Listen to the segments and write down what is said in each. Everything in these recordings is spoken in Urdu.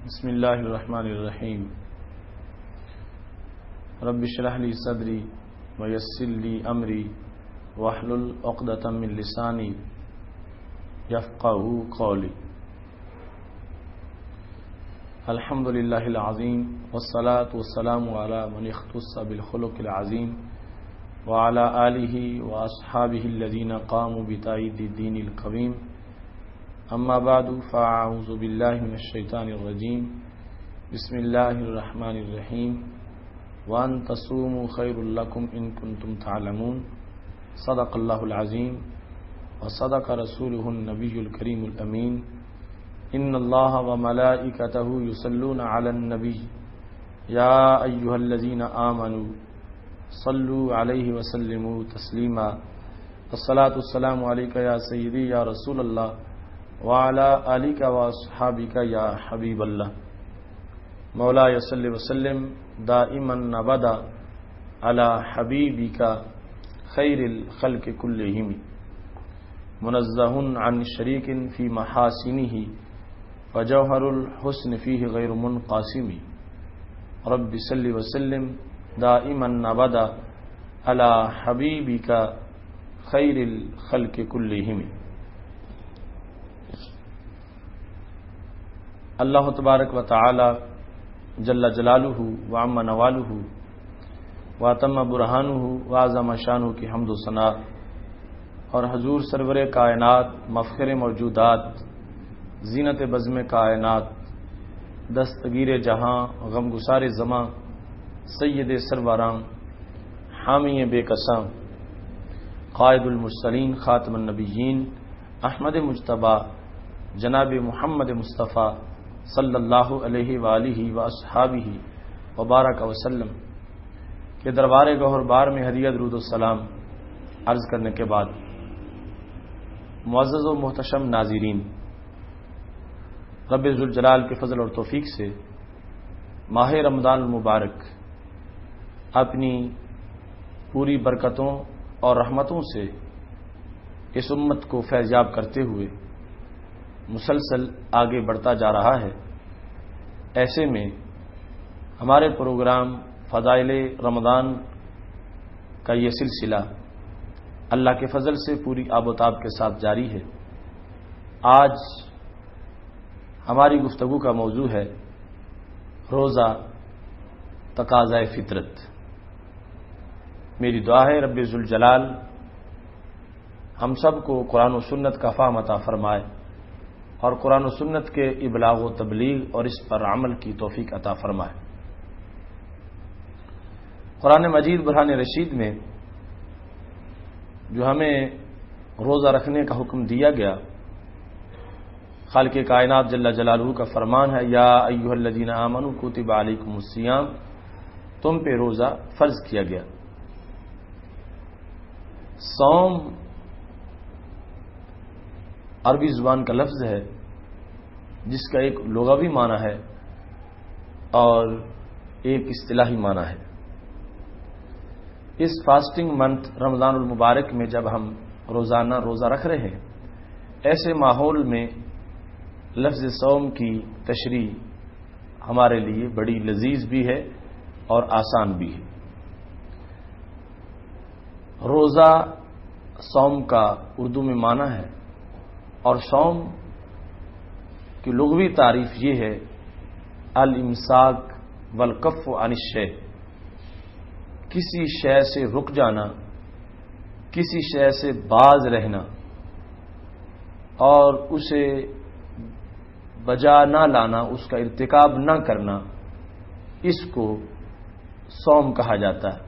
بسم اللہ الرحمن الرحیم رب اشرح لی صدری ویسر لی امری واحلل عقدۃ من لسانی یفقہوا قولی۔ الحمد للہ العظیم والصلاة والسلام علی من اختص بالخلق العظیم وعلی آلہ واصحابہ الذین قاموا بتأیید الدین القویم، اما بعد فاعوذ باللہ من الشیطان الرجیم، بسم اللہ الرحمن الرحیم، وان تصوموا خیر لکم ان کنتم تعلمون، صدق اللہ العظیم وصدق رسولہ النبی الکریم الامین، ان اللہ وملائکتہ یصلون علی النبی یا ایہا الذین آمنوا صلوا علیہ وسلموا تسلیما، الصلاۃ والسلام علیک یا سیدی یا رسول اللہ وعلی آلک واصحابک یا حبیب اللہ، مولاي صلی وسلم دائما ابدا علی حبیبک خیر الخلق کلہم، منزہ عن شریک فی محاسنہ وجوہر الحسن فیہ غیر منقاسم، رب صلی وسلم دائما ابدا علی حبیبک خیر الخلق کلہم۔ اللہ تبارک و تعالی جل جلالہ وعم نوالہ واتم برہانہ وعظم شانہ کی حمد و ثناء، اور حضور سرور کائنات مفخر موجودات زینت بزم کائنات دستگیر جہاں غمگسار زماں سید سروران حامی بے قسم قائد المرسلین خاتم النبیین احمد مجتبی جناب محمد مصطفیٰ صلی اللہ علیہ وآلہ واصحابہ وبارک وسلم کے دربار گوہر بار میں ہدیہ درود السلام عرض کرنے کے بعد، معزز و محتشم ناظرین، رب ذوالجلال کے فضل اور توفیق سے ماہ رمضان المبارک اپنی پوری برکتوں اور رحمتوں سے اس امت کو فیضیاب کرتے ہوئے مسلسل آگے بڑھتا جا رہا ہے۔ ایسے میں ہمارے پروگرام فضائل رمضان کا یہ سلسلہ اللہ کے فضل سے پوری آب و تاب کے ساتھ جاری ہے۔ آج ہماری گفتگو کا موضوع ہے روزہ تقاضۂ فطرت۔ میری دعا ہے رب ذوالجلال ہم سب کو قرآن و سنت کا فہم عطا فرمائے اور قرآن و سنت کے ابلاغ و تبلیغ اور اس پر عمل کی توفیق عطا فرمائے۔ قرآن مجید برہان رشید میں جو ہمیں روزہ رکھنے کا حکم دیا گیا، خالق کائنات جل جلالہ کا فرمان ہے، یا ایھا الذین آمنوا کتب علیکم الصیام، تم پہ روزہ فرض کیا گیا۔ صوم عربی زبان کا لفظ ہے جس کا ایک لغوی معنی ہے اور ایک اصطلاحی معنی ہے۔ اس فاسٹنگ منتھ رمضان المبارک میں جب ہم روزانہ روزہ رکھ رہے ہیں، ایسے ماحول میں لفظ صوم کی تشریح ہمارے لیے بڑی لذیذ بھی ہے اور آسان بھی ہے۔ روزہ صوم کا اردو میں معنی ہے، اور صوم کی لغوی تعریف یہ ہے الامساک والکف عن الشیء، کسی شے سے رک جانا، کسی شے سے باز رہنا اور اسے بجا نہ لانا، اس کا ارتکاب نہ کرنا، اس کو صوم کہا جاتا ہے۔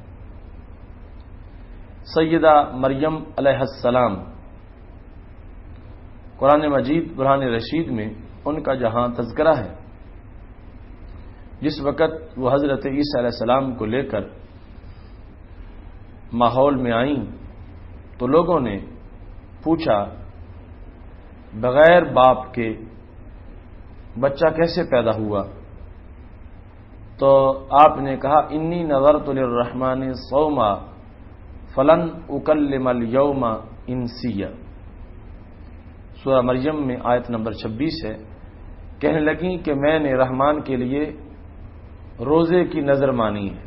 سیدہ مریم علیہ السلام قرآن مجید برہان رشید میں ان کا جہاں تذکرہ ہے، جس وقت وہ حضرت عیسیٰ علیہ السلام کو لے کر ماحول میں آئیں تو لوگوں نے پوچھا بغیر باپ کے بچہ کیسے پیدا ہوا؟ تو آپ نے کہا انی نذرت للرحمن صوما فلن اکلم اليوم انسیا۔ سورہ مریم میں آیت نمبر 26 ہے کہنے لگیں کہ میں نے رحمان کے لیے روزے کی نظر مانی ہے،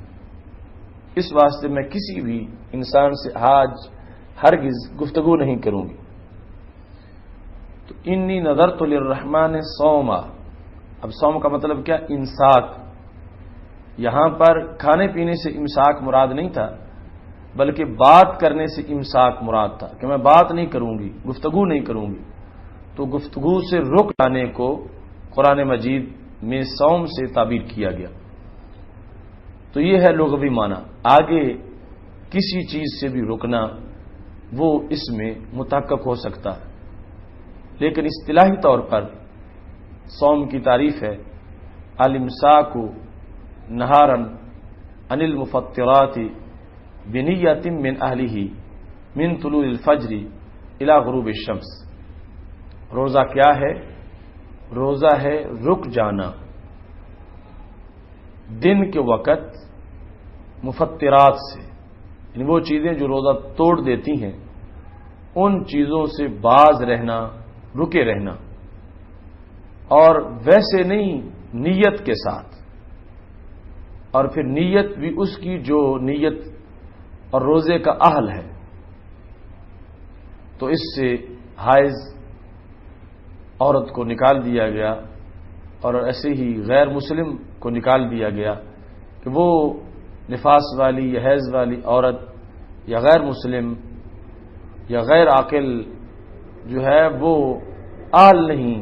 اس واسطے میں کسی بھی انسان سے آج ہرگز گفتگو نہیں کروں گی۔ تو انی نذرت للرحمن صوما، اب صوم کا مطلب کیا؟ امساک۔ یہاں پر کھانے پینے سے امساک مراد نہیں تھا، بلکہ بات کرنے سے امساک مراد تھا کہ میں بات نہیں کروں گی، گفتگو نہیں کروں گی۔ تو گفتگو سے رک جانے کو قرآن مجید میں صوم سے تعبیر کیا گیا۔ تو یہ ہے لغوی معنی، آگے کسی چیز سے بھی رکنا وہ اس میں متحقق ہو سکتا ہے، لیکن اصطلاحی طور پر صوم کی تعریف ہے الامساک نہارا عن المفطرات بنیۃ من اہلہ من طلوع الفجر الی غروب الشمس۔ روزہ کیا ہے؟ روزہ ہے رک جانا دن کے وقت مفطرات سے، یعنی وہ چیزیں جو روزہ توڑ دیتی ہیں ان چیزوں سے باز رہنا، رکے رہنا، اور ویسے نہیں نیت کے ساتھ، اور پھر نیت بھی اس کی جو نیت اور روزے کا اہل ہے۔ تو اس سے حائض عورت کو نکال دیا گیا، اور ایسے ہی غیر مسلم کو نکال دیا گیا کہ وہ نفاس والی یا حیض والی عورت یا غیر مسلم یا غیر عاقل جو ہے وہ اہل نہیں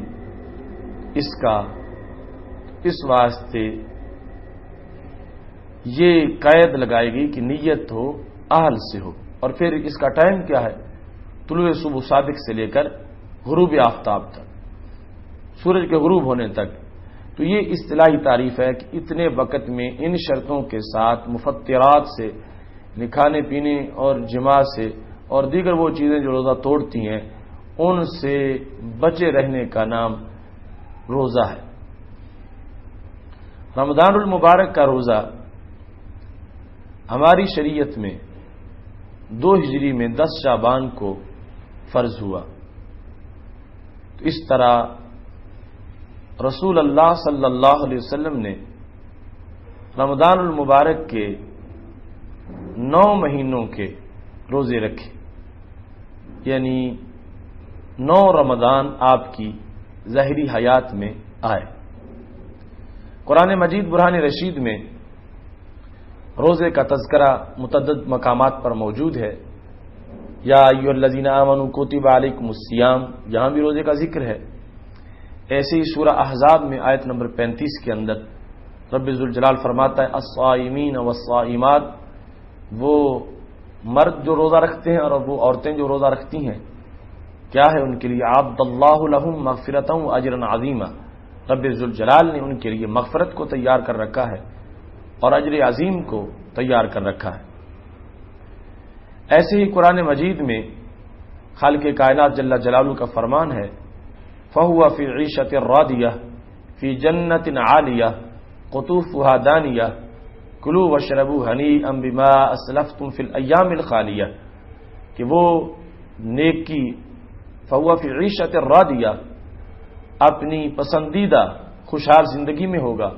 اس کا، اس واسطے یہ قید لگائے گی کہ نیت ہو، اہل سے ہو، اور پھر اس کا ٹائم کیا ہے؟ طلوع صبح صادق سے لے کر غروب آفتاب تک، سورج کے غروب ہونے تک۔ تو یہ اصطلاحی تعریف ہے کہ اتنے وقت میں ان شرطوں کے ساتھ مفطرات سے، کھانے پینے اور جماع سے اور دیگر وہ چیزیں جو روزہ توڑتی ہیں ان سے بچے رہنے کا نام روزہ ہے۔ رمضان المبارک کا روزہ ہماری شریعت میں 2 ہجری میں 10 شعبان کو فرض ہوا۔ تو اس طرح رسول اللہ صلی اللہ علیہ وسلم نے رمضان المبارک کے 9 مہینوں کے روزے رکھے، یعنی 9 رمضان آپ کی ظاہری حیات میں آئے۔ قرآن مجید برہان رشید میں روزے کا تذکرہ متعدد مقامات پر موجود ہے۔ یا ایھا الذین آمنوا کتب علیکم الصیام، یہاں بھی روزے کا ذکر ہے۔ ایسے ہی سورہ احزاب میں آیت نمبر 35 کے اندر رب ذوالجلال فرماتا ہے الصائمین والصائمات، وہ مرد جو روزہ رکھتے ہیں اور وہ عورتیں جو روزہ رکھتی ہیں کیا ہے ان کے لیے؟ اعد اللہ لہم مغفرۃ واجرا عظیما، رب ذوالجلال نے ان کے لیے مغفرت کو تیار کر رکھا ہے اور اجر عظیم کو تیار کر رکھا ہے۔ ایسے ہی قرآن مجید میں خالق کائنات جل جلالہ کا فرمان ہے فَهُوَ فِي عِيشَةٍ رَاضِيَةٍ فِي جَنَّةٍ عَالِيَةٍ قُطُوفُهَا دَانِيَةٌ كُلُوا وَاشْرَبُوا هَنِيئًا بِمَا أَسْلَفْتُمْ فِي الْأَيَّامِ الْخَالِيَةِ، کہ وہ نیکی فَهُوَ فِي عِيشَةٍ رَاضِيَةٍ اپنی پسندیدہ خوشحال زندگی میں ہوگا،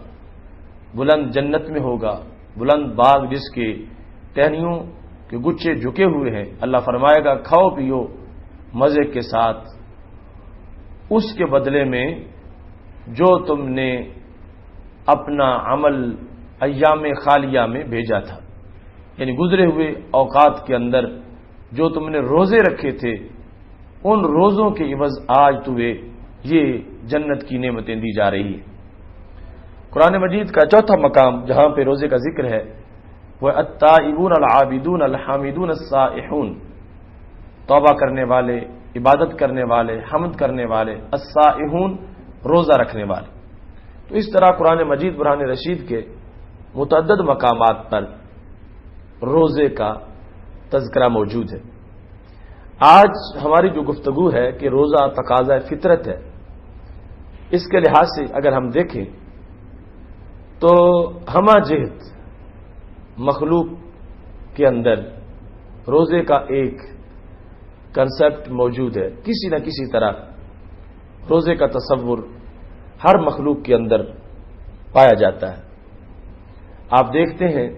بلند جنت میں ہوگا، بلند باغ جس کے ٹہنیوں کے گچھے جھکے ہوئے ہیں، اللہ فرمائے گا کھاؤ پیو مزے کے ساتھ، اس کے بدلے میں جو تم نے اپنا عمل ایام خالیہ میں بھیجا تھا، یعنی گزرے ہوئے اوقات کے اندر جو تم نے روزے رکھے تھے ان روزوں کے عوض آج تمہیں یہ جنت کی نعمتیں دی جا رہی ہیں۔ قرآن مجید کا چوتھا مقام جہاں پہ روزے کا ذکر ہے وہ التائبون العابدون الحامدون السائحون، توبہ کرنے والے، عبادت کرنے والے، حمد کرنے والے، السائحون روزہ رکھنے والے۔ تو اس طرح قرآن مجید برہان رشید کے متعدد مقامات پر روزے کا تذکرہ موجود ہے۔ آج ہماری جو گفتگو ہے کہ روزہ تقاضۂ فطرت ہے، اس کے لحاظ سے اگر ہم دیکھیں تو ہمہ جہت مخلوق کے اندر روزے کا ایک کنسپٹ موجود ہے، کسی نہ کسی طرح روزے کا تصور ہر مخلوق کے اندر پایا جاتا ہے۔ آپ دیکھتے ہیں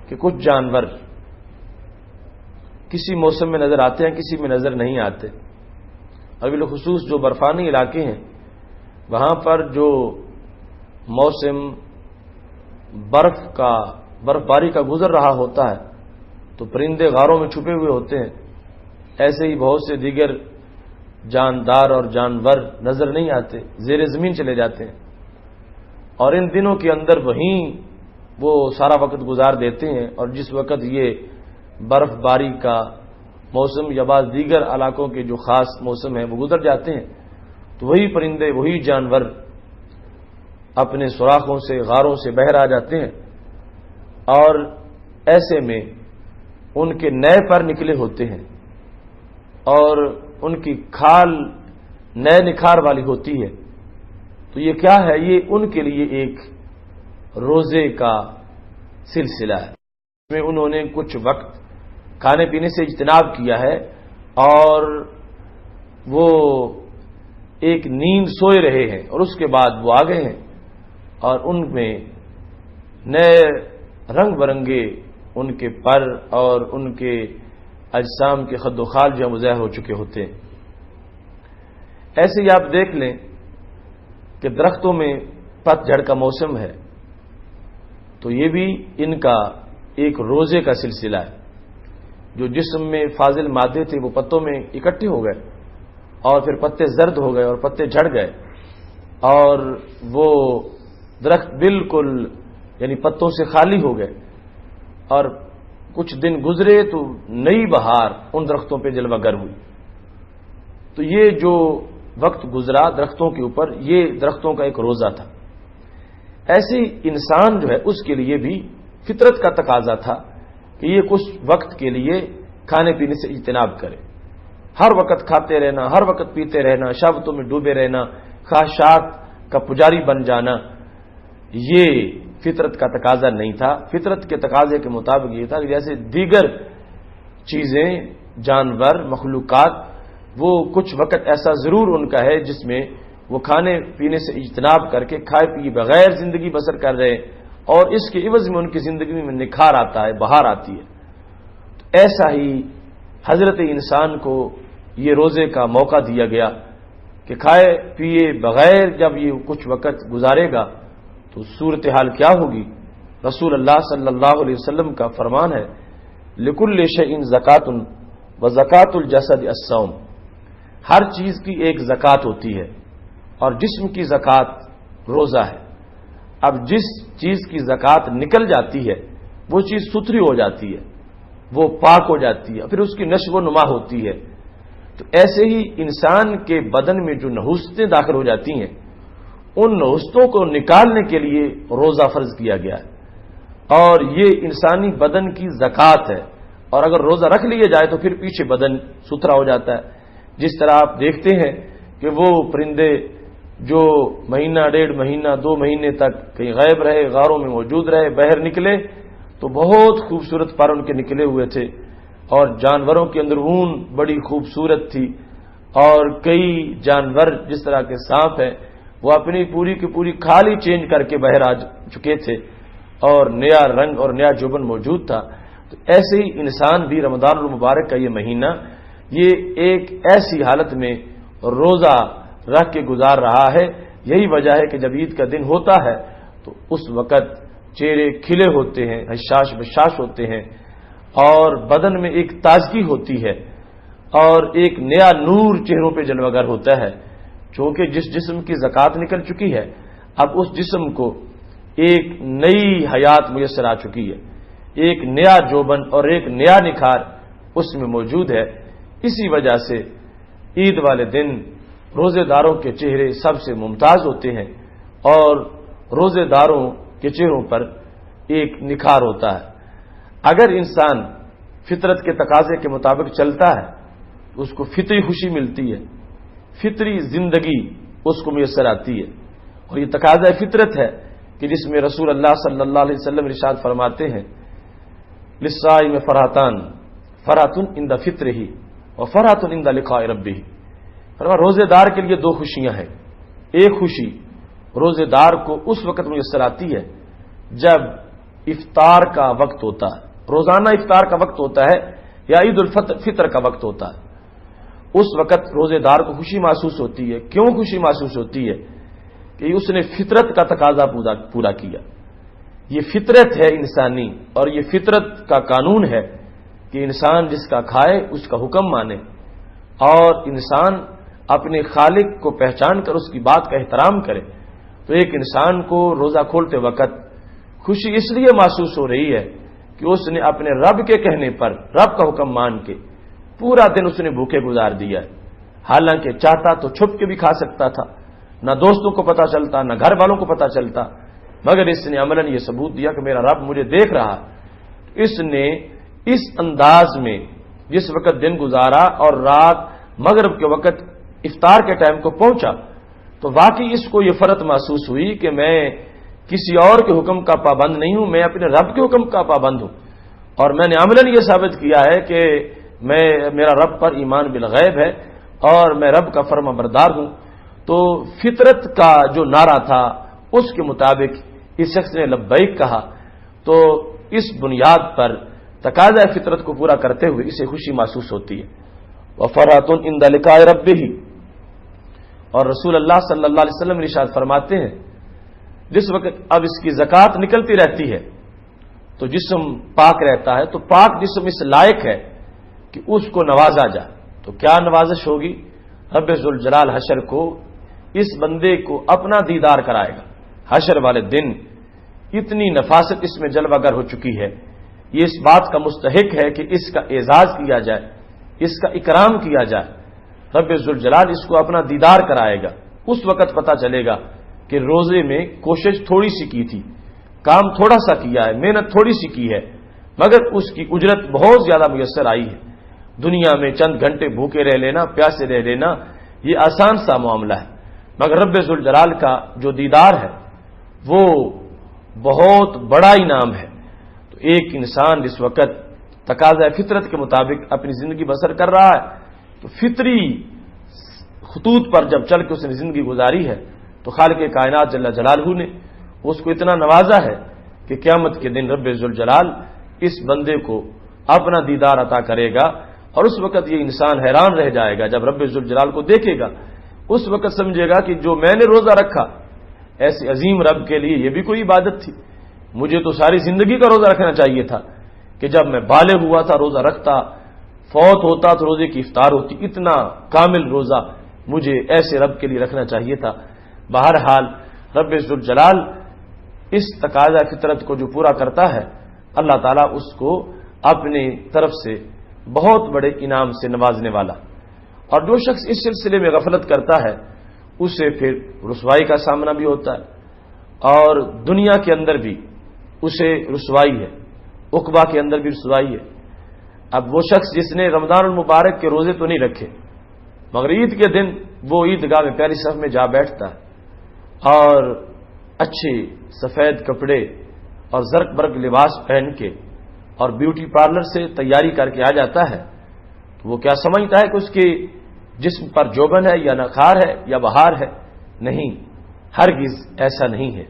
کہ کچھ جانور کسی موسم میں نظر آتے ہیں، کسی میں نظر نہیں آتے۔ اور بالخصوص جو برفانی علاقے ہیں وہاں پر جو موسم برف باری کا گزر رہا ہوتا ہے تو پرندے غاروں میں چھپے ہوئے ہوتے ہیں، ایسے ہی بہت سے دیگر جاندار اور جانور نظر نہیں آتے، زیر زمین چلے جاتے ہیں، اور ان دنوں کے اندر وہیں وہ سارا وقت گزار دیتے ہیں۔ اور جس وقت یہ برف باری کا موسم یا بعض دیگر علاقوں کے جو خاص موسم ہیں وہ گزر جاتے ہیں تو وہی پرندے، وہی جانور اپنے سوراخوں سے، غاروں سے باہر آ جاتے ہیں، اور ایسے میں ان کے نئے پر نکلے ہوتے ہیں اور ان کی کھال نئے نکھار والی ہوتی ہے۔ تو یہ کیا ہے؟ یہ ان کے لیے ایک روزے کا سلسلہ ہے، اس میں انہوں نے کچھ وقت کھانے پینے سے اجتناب کیا ہے اور وہ ایک نیند سوئے رہے ہیں اور اس کے بعد وہ آ گئے ہیں اور ان میں نئے رنگ برنگے ان کے پر اور ان کے اجسام کے خد و خال جو مظاہر ہو چکے ہوتے ہیں۔ ایسے ہی آپ دیکھ لیں کہ درختوں میں پت جھڑ کا موسم ہے تو یہ بھی ان کا ایک روزے کا سلسلہ ہے۔ جو جسم میں فاضل مادے تھے وہ پتوں میں اکٹھے ہو گئے اور پھر پتے زرد ہو گئے اور پتے جھڑ گئے اور وہ درخت بالکل یعنی پتوں سے خالی ہو گئے، اور کچھ دن گزرے تو نئی بہار ان درختوں پہ جلوہ گر ہوئی۔ تو یہ جو وقت گزرا درختوں کے اوپر، یہ درختوں کا ایک روزہ تھا۔ ایسے انسان جو ہے اس کے لیے بھی فطرت کا تقاضا تھا کہ یہ کچھ وقت کے لیے کھانے پینے سے اجتناب کرے، ہر وقت کھاتے رہنا، ہر وقت پیتے رہنا، شہوتوں میں ڈوبے رہنا، خواہشات کا پجاری بن جانا، یہ فطرت کا تقاضا نہیں تھا۔ فطرت کے تقاضے کے مطابق یہ تھا کہ جیسے دیگر چیزیں، جانور، مخلوقات، وہ کچھ وقت ایسا ضرور ان کا ہے جس میں وہ کھانے پینے سے اجتناب کر کے کھائے پیے بغیر زندگی بسر کر رہے ہیں، اور اس کے عوض میں ان کی زندگی میں نکھار آتا ہے، بہار آتی ہے۔ تو ایسا ہی حضرت انسان کو یہ روزے کا موقع دیا گیا کہ کھائے پیے بغیر جب یہ کچھ وقت گزارے گا تو صورتحال کیا ہوگی۔ رسول اللہ صلی اللہ علیہ وسلم کا فرمان ہے، لِكُلِّ شَيْءٍ زَكَاةٌ وَزَكَاةُ الْجَسَدِ الصَّوْمُ، ہر چیز کی ایک زکوٰۃ ہوتی ہے اور جسم کی زکوٰۃ روزہ ہے۔ اب جس چیز کی زکوٰۃ نکل جاتی ہے وہ چیز ستھری ہو جاتی ہے، وہ پاک ہو جاتی ہے، پھر اس کی نشو و نما ہوتی ہے۔ تو ایسے ہی انسان کے بدن میں جو نحوستیں داخل ہو جاتی ہیں ان نحوستوں کو نکالنے کے لیے روزہ فرض کیا گیا ہے، اور یہ انسانی بدن کی زکوٰۃ ہے، اور اگر روزہ رکھ لیا جائے تو پھر پیچھے بدن ستھرا ہو جاتا ہے۔ جس طرح آپ دیکھتے ہیں کہ وہ پرندے جو مہینہ، ڈیڑھ مہینہ، 2 مہینے تک کہیں غائب رہے، غاروں میں موجود رہے، باہر نکلے تو بہت خوبصورت پر ان کے نکلے ہوئے تھے، اور جانوروں کے اندر اون بڑی خوبصورت تھی، اور کئی جانور جس طرح کے سانپ ہیں وہ اپنی پوری کی پوری کھال ہی چینج کر کے باہر آ چکے تھے اور نیا رنگ اور نیا جوبن موجود تھا۔ تو ایسے ہی انسان بھی رمضان المبارک کا یہ مہینہ یہ ایک ایسی حالت میں روزہ رکھ کے گزار رہا ہے۔ یہی وجہ ہے کہ جب عید کا دن ہوتا ہے تو اس وقت چہرے کھلے ہوتے ہیں، حشاش بشاش ہوتے ہیں، اور بدن میں ایک تازگی ہوتی ہے اور ایک نیا نور چہروں پہ جلوہ گر ہوتا ہے، چونکہ جس جسم کی زکوٰۃ نکل چکی ہے اب اس جسم کو ایک نئی حیات میسر آ چکی ہے، ایک نیا جوبن اور ایک نیا نکھار اس میں موجود ہے۔ اسی وجہ سے عید والے دن روزے داروں کے چہرے سب سے ممتاز ہوتے ہیں اور روزے داروں کے چہروں پر ایک نکھار ہوتا ہے۔ اگر انسان فطرت کے تقاضے کے مطابق چلتا ہے تو اس کو فطری خوشی ملتی ہے، فطری زندگی اس کو میسر آتی ہے، اور یہ تقاضا فطرت ہے کہ جس میں رسول اللہ صلی اللہ علیہ وسلم ارشاد فرماتے ہیں، للصائم فرحتان، فرحۃ عند فطرہ وفرحۃ عند لقاء ربہ۔ فرمایا روزے دار کے لیے 2 خوشیاں ہیں، ایک خوشی روزے دار کو اس وقت میسر آتی ہے جب افطار کا وقت ہوتا ہے، روزانہ افطار کا وقت ہوتا ہے یا عید الفطر کا وقت ہوتا ہے، اس وقت روزے دار کو خوشی محسوس ہوتی ہے۔ کیوں خوشی محسوس ہوتی ہے؟ کہ اس نے فطرت کا تقاضا پورا کیا۔ یہ فطرت ہے انسانی، اور یہ فطرت کا قانون ہے کہ انسان جس کا کھائے اس کا حکم مانے، اور انسان اپنے خالق کو پہچان کر اس کی بات کا احترام کرے۔ تو ایک انسان کو روزہ کھولتے وقت خوشی اس لیے محسوس ہو رہی ہے کہ اس نے اپنے رب کے کہنے پر، رب کا حکم مان کے پورا دن اس نے بھوکے گزار دیا ہے۔ حالانکہ چاہتا تو چھپ کے بھی کھا سکتا تھا، نہ دوستوں کو پتا چلتا، نہ گھر والوں کو پتا چلتا، مگر اس نے عملاً یہ ثبوت دیا کہ میرا رب مجھے دیکھ رہا۔ اس نے اس انداز میں جس وقت دن گزارا اور رات مغرب کے وقت افطار کے ٹائم کو پہنچا، تو واقعی اس کو یہ فرق محسوس ہوئی کہ میں کسی اور کے حکم کا پابند نہیں ہوں، میں اپنے رب کے حکم کا پابند ہوں، اور میں نے عملاً یہ ثابت کیا ہے کہ میرا رب پر ایمان بالغیب ہے اور میں رب کا فرما بردار ہوں۔ تو فطرت کا جو نعرہ تھا اس کے مطابق اس شخص نے لبیک کہا، تو اس بنیاد پر تقاضا فطرت کو پورا کرتے ہوئے اسے خوشی محسوس ہوتی ہے۔ وفرحۃ عند لقاء ربہ، اور رسول اللہ صلی اللہ علیہ وسلم ارشاد فرماتے ہیں جس وقت اب اس کی زکوٰۃ نکلتی رہتی ہے تو جسم پاک رہتا ہے، تو پاک جسم اس لائق ہے کہ اس کو نوازا جائے۔ تو کیا نوازش ہوگی؟ رب ذوالجلال حشر کو، اس بندے کو اپنا دیدار کرائے گا۔ حشر والے دن اتنی نفاست اس میں جلوہ گر ہو چکی ہے، یہ اس بات کا مستحق ہے کہ اس کا اعزاز کیا جائے، اس کا اکرام کیا جائے۔ رب ذوالجلال اس کو اپنا دیدار کرائے گا۔ اس وقت پتہ چلے گا کہ روزے میں کوشش تھوڑی سی کی تھی، کام تھوڑا سا کیا ہے، محنت تھوڑی سی کی ہے، مگر اس کی اجرت بہت زیادہ میسر آئی ہے۔ دنیا میں چند گھنٹے بھوکے رہ لینا، پیاسے رہ لینا، یہ آسان سا معاملہ ہے، مگر رب ذوالجلال کا جو دیدار ہے وہ بہت بڑا انعام ہے۔ تو ایک انسان جس وقت تقاضا فطرت کے مطابق اپنی زندگی بسر کر رہا ہے، تو فطری خطوط پر جب چل کے اس نے زندگی گزاری ہے، تو خالق کائنات جل جلالہ نے اس کو اتنا نوازا ہے کہ قیامت کے دن رب ذوالجلال اس بندے کو اپنا دیدار عطا کرے گا، اور اس وقت یہ انسان حیران رہ جائے گا جب رب ذوالجلال کو دیکھے گا۔ اس وقت سمجھے گا کہ جو میں نے روزہ رکھا ایسے عظیم رب کے لیے یہ بھی کوئی عبادت تھی، مجھے تو ساری زندگی کا روزہ رکھنا چاہیے تھا کہ جب میں بالغ ہوا تھا روزہ رکھتا، فوت ہوتا تو روزے کی افطار ہوتی، اتنا کامل روزہ مجھے ایسے رب کے لیے رکھنا چاہیے تھا۔ بہرحال رب ذوالجلال اس تقاضا فطرت کو جو پورا کرتا ہے، اللہ تعالیٰ اس کو اپنی طرف سے بہت بڑے انعام سے نوازنے والا، اور جو شخص اس سلسلے میں غفلت کرتا ہے اسے پھر رسوائی کا سامنا بھی ہوتا ہے، اور دنیا کے اندر بھی اسے رسوائی ہے، عقبہ کے اندر بھی رسوائی ہے۔ اب وہ شخص جس نے رمضان المبارک کے روزے تو نہیں رکھے، مگر عید کے دن وہ عیدگاہ میں پہلی صف میں جا بیٹھتا ہے اور اچھے سفید کپڑے اور زرق برق لباس پہن کے اور بیوٹی پارلر سے تیاری کر کے آ جاتا ہے، تو وہ کیا سمجھتا ہے کہ اس کے جسم پر جوبن ہے یا نخار ہے یا بہار ہے؟ نہیں، ہرگز ایسا نہیں ہے۔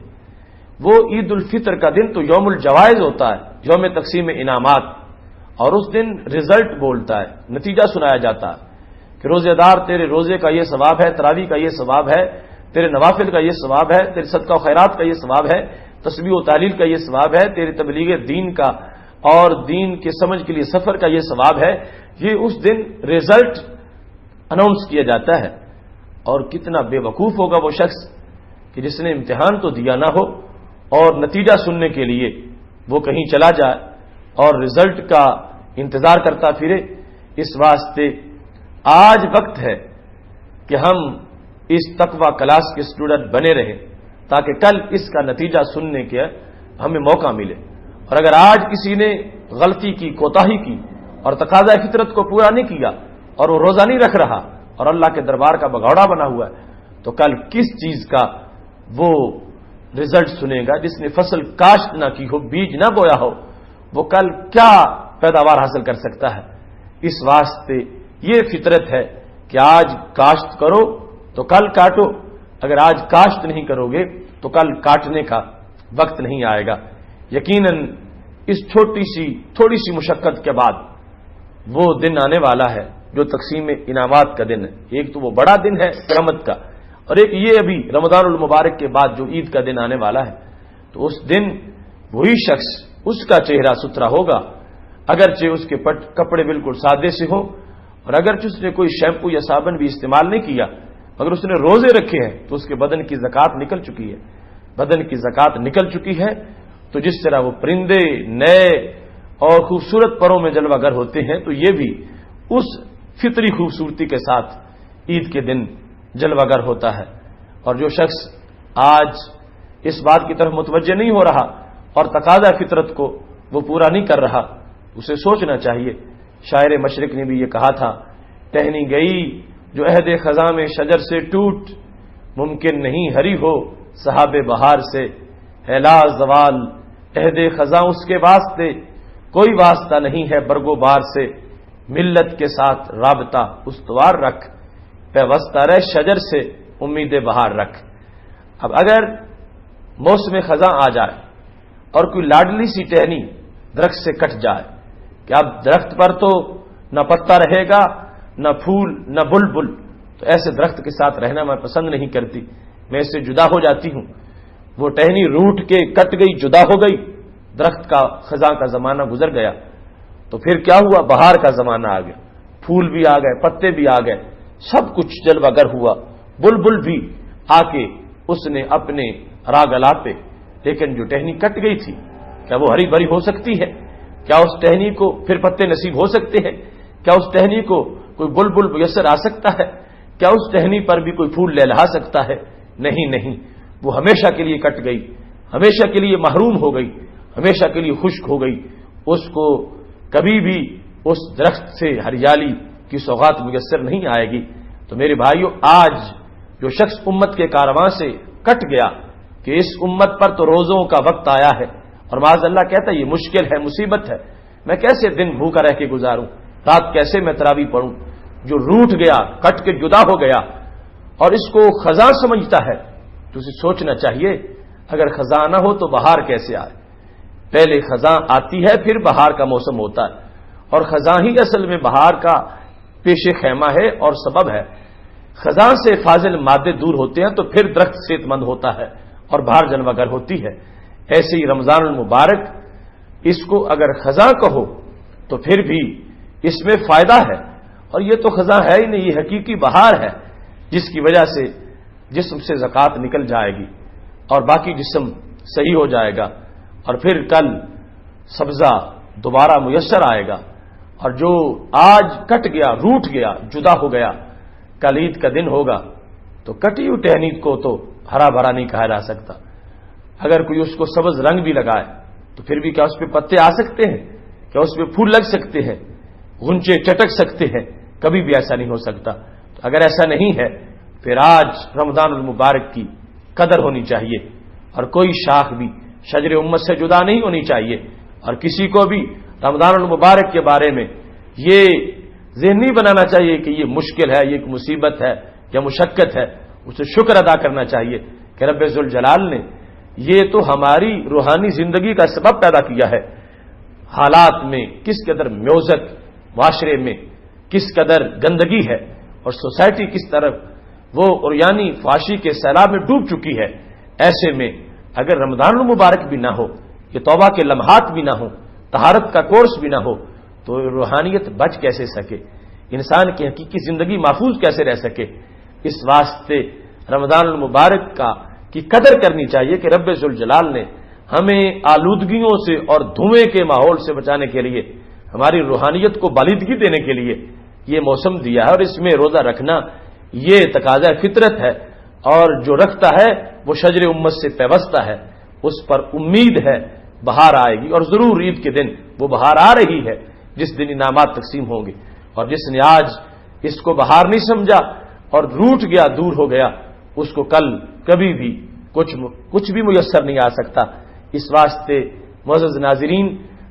وہ عید الفطر کا دن تو یوم الجوائز ہوتا ہے، یوم تقسیم انعامات، اور اس دن رزلٹ بولتا ہے، نتیجہ سنایا جاتا ہے کہ روزے دار تیرے روزے کا یہ ثواب ہے، تراویح کا یہ ثواب ہے، تیرے نوافل کا یہ ثواب ہے، تیرے صدقہ و خیرات کا یہ ثواب ہے، تسبیح و تعلیل کا یہ ثواب ہے، تیرے تبلیغ دین کا اور دین کے سمجھ کے لیے سفر کا یہ ثواب ہے۔ یہ اس دن رزلٹ اناؤنس کیا جاتا ہے، اور کتنا بے وقوف ہوگا وہ شخص کہ جس نے امتحان تو دیا نہ ہو اور نتیجہ سننے کے لیے وہ کہیں چلا جائے اور رزلٹ کا انتظار کرتا پھرے۔ اس واسطے آج وقت ہے کہ ہم اس تقوی کلاس کے اسٹوڈنٹ بنے رہیں تاکہ کل اس کا نتیجہ سننے کے ہمیں موقع ملے۔ اور اگر آج کسی نے غلطی کی، کوتاہی کی اور تقاضا فطرت کو پورا نہیں کیا اور وہ روزہ نہیں رکھ رہا اور اللہ کے دربار کا بگوڑا بنا ہوا ہے، تو کل کس چیز کا وہ رزلٹ سنے گا؟ جس نے فصل کاشت نہ کی ہو، بیج نہ بویا ہو، وہ کل کیا پیداوار حاصل کر سکتا ہے؟ اس واسطے یہ فطرت ہے کہ آج کاشت کرو تو کل کاٹو، اگر آج کاشت نہیں کرو گے تو کل کاٹنے کا وقت نہیں آئے گا۔ یقیناً اس تھوڑی سی مشقت کے بعد وہ دن آنے والا ہے جو تقسیم انعامات کا دن ہے۔ ایک تو وہ بڑا دن ہے قیامت کا، اور ایک یہ ابھی رمضان المبارک کے بعد جو عید کا دن آنے والا ہے۔ تو اس دن وہی شخص، اس کا چہرہ ستھرا ہوگا، اگرچہ اس کے کپڑے بالکل سادے سے ہوں، اور اگرچہ اس نے کوئی شیمپو یا صابن بھی استعمال نہیں کیا، مگر اس نے روزے رکھے ہیں تو اس کے بدن کی زکات نکل چکی ہے۔ بدن کی زکات نکل چکی ہے تو جس طرح وہ پرندے نئے اور خوبصورت پروں میں جلوہ گر ہوتے ہیں، تو یہ بھی اس فطری خوبصورتی کے ساتھ عید کے دن جلوہ گر ہوتا ہے۔ اور جو شخص آج اس بات کی طرف متوجہ نہیں ہو رہا اور تقاضا فطرت کو وہ پورا نہیں کر رہا، اسے سوچنا چاہیے۔ شاعر مشرق نے بھی یہ کہا تھا، ٹہنی گئی جو عہد خزاں میں شجر سے ٹوٹ، ممکن نہیں ہری ہو صحاب بہار سے، ہے لا زوال عہد خزاں اس کے واسطے، کوئی واسطہ نہیں ہے برگ و بار سے، ملت کے ساتھ رابطہ استوار رکھ، پیوستہ رہ شجر سے امید بہار رکھ۔ اب اگر موسم خزاں آ جائے اور کوئی لاڈلی سی ٹہنی درخت سے کٹ جائے کہ اب درخت پر تو نہ پتا رہے گا، نہ پھول، نہ بلبل، تو ایسے درخت کے ساتھ رہنا میں پسند نہیں کرتی، میں اس سے جدا ہو جاتی ہوں۔ وہ ٹہنی روٹ کے کٹ گئی، جدا ہو گئی، درخت کا خزاں کا زمانہ گزر گیا، تو پھر کیا ہوا؟ بہار کا زمانہ آ گیا، پھول بھی آ گئے، پتے بھی آ گئے، سب کچھ جلوہ گر ہوا، بلبل بھی آ کے اس نے اپنے راگ الاپے، لیکن جو ٹہنی کٹ گئی تھی کیا وہ ہری بھری ہو سکتی ہے؟ کیا اس ٹہنی کو پھر پتے نصیب ہو سکتے ہیں؟ کیا اس ٹہنی کو کوئی بلبل میسر آ سکتا ہے؟ کیا اس ٹہنی پر بھی کوئی پھول لہلا سکتا ہے؟ نہیں نہیں، وہ ہمیشہ کے لیے کٹ گئی، ہمیشہ کے لیے محروم ہو گئی، ہمیشہ کے لیے خشک ہو گئی، اس کو کبھی بھی اس درخت سے ہریالی کی سوغات میسر نہیں آئے گی۔ تو میرے بھائیوں، آج جو شخص امت کے کارواں سے کٹ گیا کہ اس امت پر تو روزوں کا وقت آیا ہے، اور معاذ اللہ کہتا ہے یہ مشکل ہے، مصیبت ہے، میں کیسے دن بھوکا رہ کے گزاروں، رات کیسے میں تراویح پڑھوں، جو روٹ گیا، کٹ کے جدا ہو گیا اور اس کو خزاں سمجھتا ہے، تو اسے سوچنا چاہیے اگر خزاں نہ ہو تو بہار کیسے آئے؟ پہلے خزاں آتی ہے، پھر بہار کا موسم ہوتا ہے، اور خزاں ہی اصل میں بہار کا پیش خیمہ ہے اور سبب ہے۔ خزاں سے فاضل مادے دور ہوتے ہیں تو پھر درخت صحت مند ہوتا ہے اور بہار جلوہ گر ہوتی ہے۔ ایسے ہی رمضان المبارک، اس کو اگر خزاں کہو تو پھر بھی اس میں فائدہ ہے، اور یہ تو خزاں ہے ہی نہیں، یہ حقیقی بہار ہے جس کی وجہ سے جسم سے زکات نکل جائے گی اور باقی جسم صحیح ہو جائے گا، اور پھر کل سبزہ دوبارہ میسر آئے گا، اور جو آج کٹ گیا، روٹ گیا، جدا ہو گیا، کل عید کا دن ہوگا تو کٹی ہوئی ٹہنی کو تو ہرا بھرا نہیں کہا جا سکتا۔ اگر کوئی اس کو سبز رنگ بھی لگائے تو پھر بھی کیا اس پہ پتے آ سکتے ہیں؟ کیا اس پہ پھول لگ سکتے ہیں؟ غنچے چٹک سکتے ہیں؟ کبھی بھی ایسا نہیں ہو سکتا۔ تو اگر ایسا نہیں ہے پھر آج رمضان المبارک کی قدر ہونی چاہیے، اور کوئی شاخ بھی شجر امت سے جدا نہیں ہونی چاہیے، اور کسی کو بھی رمضان المبارک کے بارے میں یہ ذہن نہیں بنانا چاہیے کہ یہ مشکل ہے، یہ ایک مصیبت ہے یا مشقت ہے، اسے شکر ادا کرنا چاہیے کہ رب ذوالجلال نے یہ تو ہماری روحانی زندگی کا سبب پیدا کیا ہے۔ حالات میں کس قدر میوزک، معاشرے میں کس قدر گندگی ہے، اور سوسائٹی کس طرف وہ عریانی فحاشی کے سیلاب میں ڈوب چکی ہے، ایسے میں اگر رمضان المبارک بھی نہ ہو، یہ توبہ کے لمحات بھی نہ ہو، طہارت کا کورس بھی نہ ہو، تو روحانیت بچ کیسے سکے، انسان کی حقیقی زندگی محفوظ کیسے رہ سکے؟ اس واسطے رمضان المبارک کی قدر کرنی چاہیے کہ رب ذوالجلال نے ہمیں آلودگیوں سے اور دھوئیں کے ماحول سے بچانے کے لیے، ہماری روحانیت کو بالیدگی دینے کے لیے یہ موسم دیا ہے، اور اس میں روزہ رکھنا یہ تقاضا فطرت ہے، اور جو رکھتا ہے وہ شجر امت سے پیوستہ ہے، اس پر امید ہے بہار آئے گی، اور ضرور عید کے دن وہ بہار آ رہی ہے جس دن انعامات تقسیم ہوں گے، اور جس نے آج اس کو بہار نہیں سمجھا اور روٹ گیا، دور ہو گیا، اس کو کل کبھی بھی کچھ بھی میسر نہیں آ سکتا۔ اس واسطے معزز ناظرین،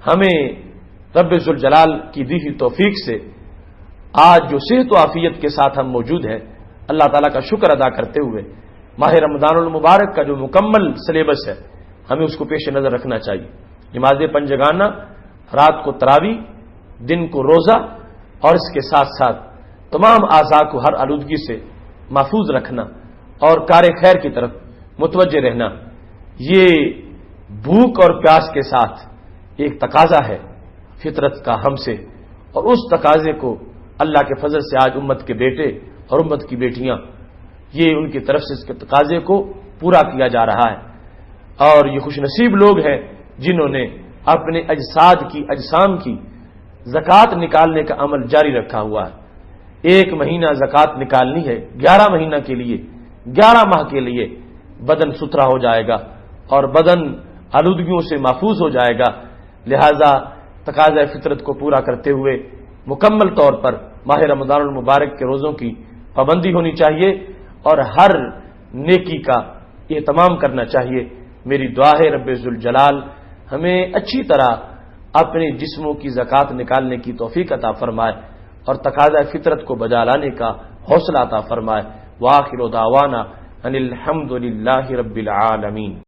ہمیں رب ذوالجلال کی دی ہوئی توفیق سے آج جو صحت و عافیت کے ساتھ ہم موجود ہیں، اللہ تعالیٰ کا شکر ادا کرتے ہوئے ماہ رمضان المبارک کا جو مکمل سلیبس ہے ہمیں اس کو پیش نظر رکھنا چاہیے. نماز پنجگانہ، رات کو تراویح، دن کو روزہ، اور اس کے ساتھ ساتھ تمام اعضاء کو ہر آلودگی سے محفوظ رکھنا اور کار خیر کی طرف متوجہ رہنا، یہ بھوک اور پیاس کے ساتھ ایک تقاضا ہے فطرت کا ہم سے، اور اس تقاضے کو اللہ کے فضل سے آج امت کے بیٹے اور امت کی بیٹیاں یہ ان کی طرف سے اس کے تقاضے کو پورا کیا جا رہا ہے. اور یہ خوش نصیب لوگ ہیں جنہوں نے اپنے اجسام کی زکوٰۃ نکالنے کا عمل جاری رکھا ہوا ہے. 1 مہینہ زکوٰۃ نکالنی ہے، 11 مہینہ کے لیے، 11 ماہ کے لیے بدن ستھرا ہو جائے گا اور بدن آلودگیوں سے محفوظ ہو جائے گا. لہذا تقاضۂ فطرت کو پورا کرتے ہوئے مکمل طور پر ماہ رمضان المبارک کے روزوں کی پابندی ہونی چاہیے اور ہر نیکی کا اہتمام کرنا چاہیے. میری دعا ہے رب ذوالجلال ہمیں اچھی طرح اپنے جسموں کی زکوٰۃ نکالنے کی توفیق عطا فرمائے اور تقاضۂ فطرت کو بجا لانے کا حوصلہ عطا فرمائے. وآخر دعوانا ان الحمد للہ رب العالمین.